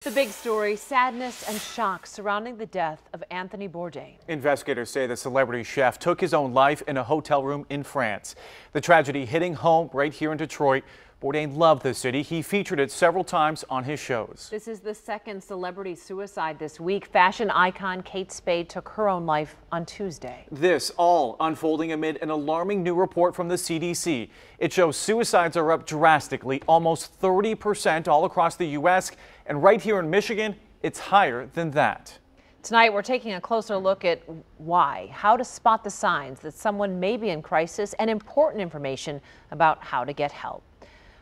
The big story, sadness and shock surrounding the death of Anthony Bourdain. Investigators say the celebrity chef took his own life in a hotel room in France. The tragedy hitting home right here in Detroit. Bourdain loved the city. He featured it several times on his shows. This is the second celebrity suicide this week. Fashion icon Kate Spade took her own life on Tuesday. This all unfolding amid an alarming new report from the CDC. It shows suicides are up drastically, almost 30% all across the U.S. And right here in Michigan, it's higher than that. Tonight, we're taking a closer look at why, how to spot the signs that someone may be in crisis, and important information about how to get help.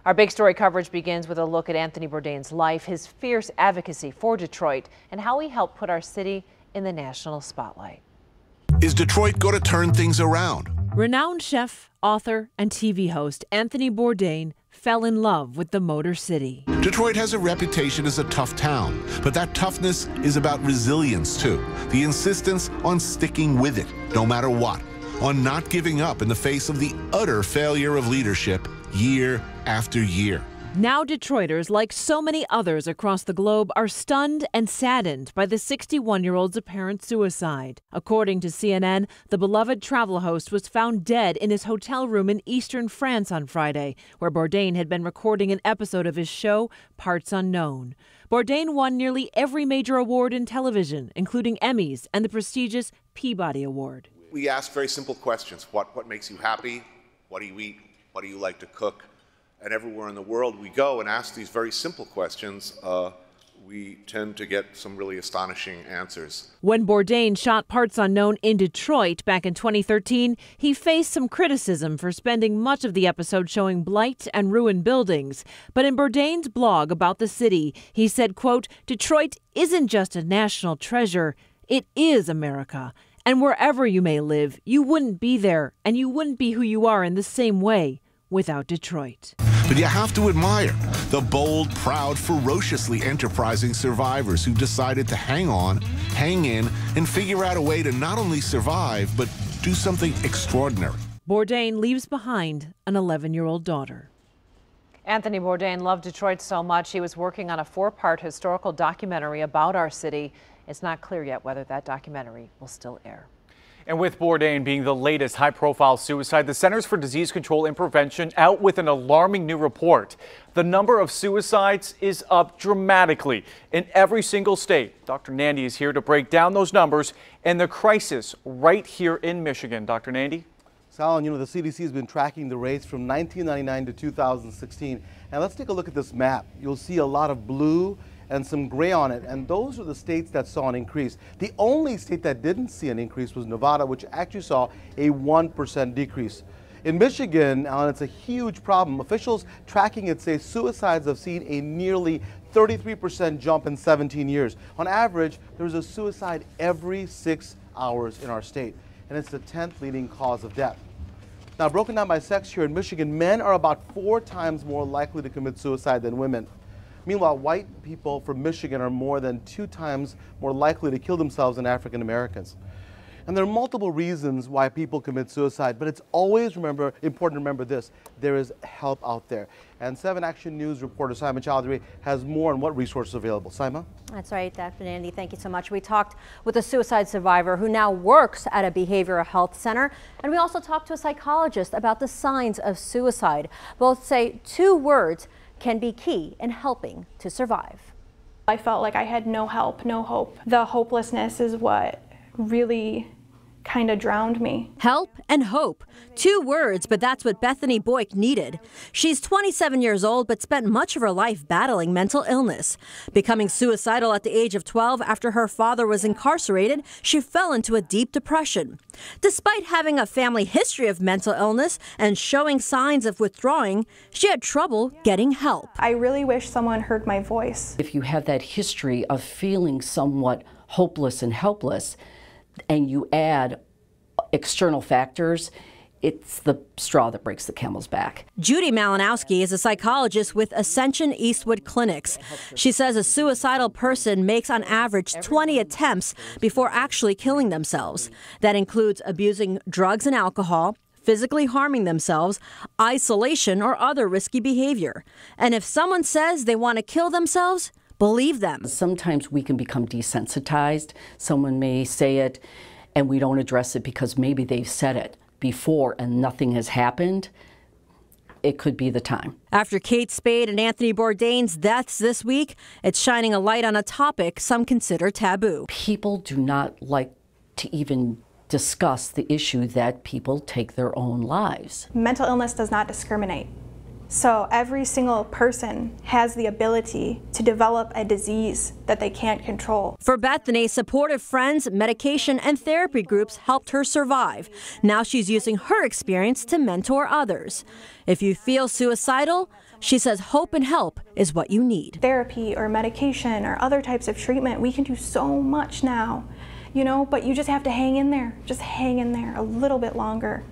Our big story coverage begins with a look at Anthony Bourdain's life, his fierce advocacy for Detroit, and how he helped put our city in the national spotlight. Is Detroit going to turn things around? Renowned chef, author, and TV host Anthony Bourdain fell in love with the Motor City. Detroit has a reputation as a tough town, but that toughness is about resilience too. The insistence on sticking with it, no matter what, on not giving up in the face of the utter failure of leadership year after year. Now Detroiters, like so many others across the globe, are stunned and saddened by the 61-year-old's apparent suicide. According to CNN, the beloved travel host was found dead in his hotel room in eastern France on Friday, where Bourdain had been recording an episode of his show, Parts Unknown. Bourdain won nearly every major award in television, including Emmys and the prestigious Peabody Award. We ask very simple questions. What makes you happy? What do you eat? What do you like to cook? And everywhere in the world we go and ask these very simple questions, we tend to get some really astonishing answers. When Bourdain shot Parts Unknown in Detroit back in 2013, he faced some criticism for spending much of the episode showing blight and ruined buildings. But in Bourdain's blog about the city, he said, quote, "Detroit isn't just a national treasure, it is America. And wherever you may live, you wouldn't be there, and you wouldn't be who you are in the same way without Detroit." But you have to admire the bold, proud, ferociously enterprising survivors who decided to hang on, hang in, and figure out a way to not only survive, but do something extraordinary. Bourdain leaves behind an 11-year-old daughter. Anthony Bourdain loved Detroit so much, he was working on a 4-part historical documentary about our city. It's not clear yet whether that documentary will still air. And with Bourdain being the latest high-profile suicide, the Centers for Disease Control and Prevention out with an alarming new report. The number of suicides is up dramatically in every single state. Dr. Nandy is here to break down those numbers and the crisis right here in Michigan. Dr. Nandy? Sal, the CDC has been tracking the rates from 1999 to 2016. And let's take a look at this map. You'll see a lot of blue and some gray on it, and those are the states that saw an increase. The only state that didn't see an increase was Nevada, which actually saw a 1% decrease. In Michigan, it's a huge problem. Officials tracking it say suicides have seen a nearly 33% jump in 17 years. On average, there's a suicide every 6 hours in our state, and it's the 10th leading cause of death. Now, broken down by sex here in Michigan, men are about 4 times more likely to commit suicide than women. Meanwhile, white people from Michigan are more than 2 times more likely to kill themselves than African Americans. And there are multiple reasons why people commit suicide, but it's always important to remember this: there is help out there. And 7 Action News reporter Simon Chowdhury has more on what resources are available. Simon? That's right, Dr. Nandy. Thank you so much. We talked with a suicide survivor who now works at a behavioral health center, and we also talked to a psychologist about the signs of suicide. Both say 2 words can be key in helping to survive. I felt like I had no help, no hope. The hopelessness is what really kind of drowned me. Help and hope. 2 words, but that's what Bethany Boyk needed. She's 27 years old, but spent much of her life battling mental illness. Becoming suicidal at the age of 12 after her father was incarcerated, she fell into a deep depression. Despite having a family history of mental illness and showing signs of withdrawing, she had trouble getting help. I really wish someone heard my voice. If you have that history of feeling somewhat hopeless and helpless, and you add external factors, it's the straw that breaks the camel's back. Judy Malinowski is a psychologist with Ascension Eastwood Clinics. She says a suicidal person makes on average 20 attempts before actually killing themselves. That includes abusing drugs and alcohol, physically harming themselves, isolation, or other risky behavior. And if someone says they want to kill themselves, believe them. Sometimes we can become desensitized. Someone may say it and we don't address it because maybe they've said it before and nothing has happened. It could be the time. After Kate Spade and Anthony Bourdain's deaths this week, it's shining a light on a topic some consider taboo. People do not like to even discuss the issue that people take their own lives. Mental illness does not discriminate. So every single person has the ability to develop a disease that they can't control. For Bethany, supportive friends, medication, and therapy groups helped her survive. Now she's using her experience to mentor others. If you feel suicidal, she says hope and help is what you need. Therapy or medication or other types of treatment, we can do so much now, you know, but you just have to hang in there. Just hang in there a little bit longer.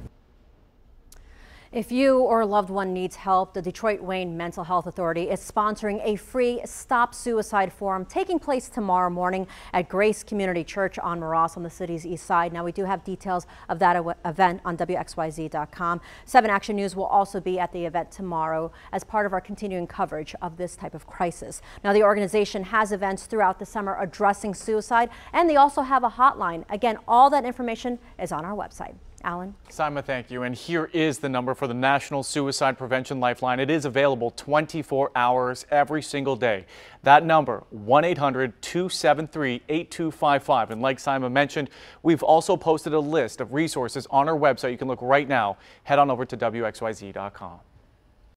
If you or a loved one needs help, the Detroit Wayne Mental Health Authority is sponsoring a free Stop Suicide Forum taking place tomorrow morning at Grace Community Church on Moross on the city's east side. Now, we do have details of that event on WXYZ.com. 7 Action News will also be at the event tomorrow as part of our continuing coverage of this type of crisis. Now, the organization has events throughout the summer addressing suicide, and they also have a hotline. Again, all that information is on our website. Alan? Simon, thank you. And here is the number for the National Suicide Prevention Lifeline. It is available 24 hours every single day. That number, 1-800-273-8255. And like Simon mentioned, we've also posted a list of resources on our website. You can look right now. Head on over to WXYZ.com.